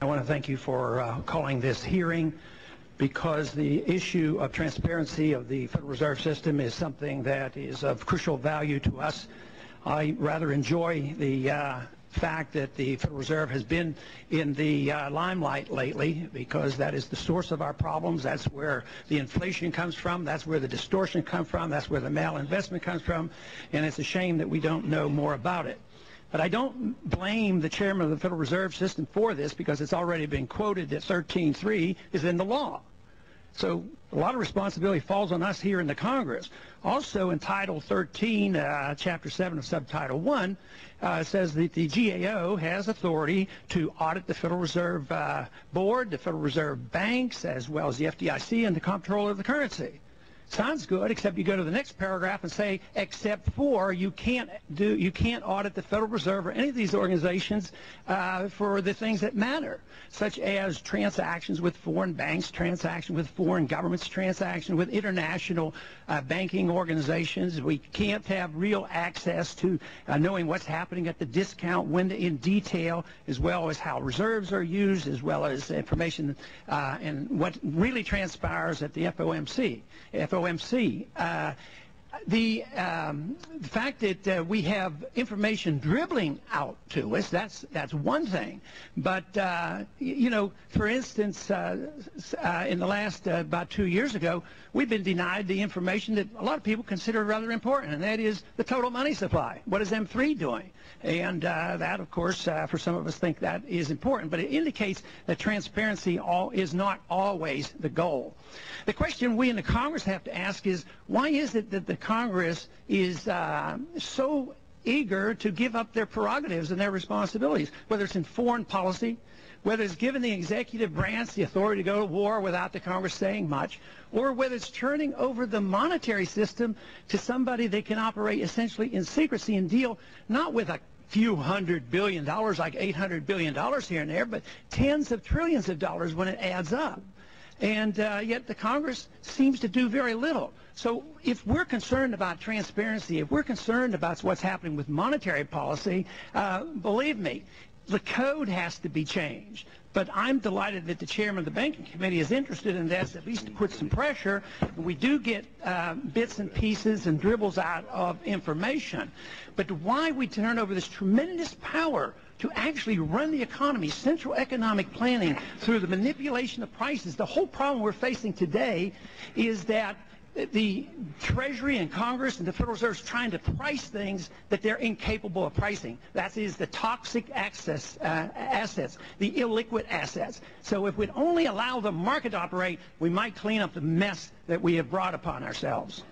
I want to thank you for calling this hearing, because the issue of transparency of the Federal Reserve System is something that is of crucial value to us. I rather enjoy the fact that the Federal Reserve has been in the limelight lately, because that is the source of our problems. That's where the inflation comes from. That's where the distortion comes from. That's where the malinvestment comes from. And it's a shame that we don't know more about it. But I don't blame the chairman of the Federal Reserve System for this, because it's already been quoted that 13.3 is in the law. So a lot of responsibility falls on us here in the Congress. Also in Title 13, Chapter 7 of Subtitle 1, says that the GAO has authority to audit the Federal Reserve Board, the Federal Reserve banks, as well as the FDIC and the comptroller of the currency. Sounds good, except you go to the next paragraph and say, except for you can't audit the Federal Reserve or any of these organizations for the things that matter, such as transactions with foreign banks, transactions with foreign governments, transactions with international banking organizations. We can't have real access to knowing what's happening at the discount window in detail, as well as how reserves are used, as well as information and what really transpires at the FOMC. The fact that we have information dribbling out to us, that's one thing. But, you know, for instance, in the last about 2 years ago, we've been denied the information that a lot of people consider rather important, and that is the total money supply. What is M3 doing? And that, of course, for some of us think that is important, but it indicates that transparency is not always the goal. The question we in the Congress have to ask is, why is it that the Congress is so eager to give up their prerogatives and their responsibilities, whether it's in foreign policy, whether it's giving the executive branch the authority to go to war without the Congress saying much, or whether it's turning over the monetary system to somebody that can operate essentially in secrecy and deal not with a few $100 billion, like $800 billion here and there, but tens of trillions of dollars when it adds up. And yet the Congress seems to do very little. So if we're concerned about transparency, if we're concerned about what's happening with monetary policy, believe me, the code has to be changed. But I'm delighted that the chairman of the Banking Committee is interested in this, at least to put some pressure. We do get bits and pieces and dribbles out of information. But why we turn over this tremendous power to actually run the economy, central economic planning, through the manipulation of prices? The whole problem we're facing today is that the Treasury and Congress and the Federal Reserve is trying to price things that they're incapable of pricing. That is the toxic assets, the illiquid assets. So if we'd only allow the market to operate, we might clean up the mess that we have brought upon ourselves.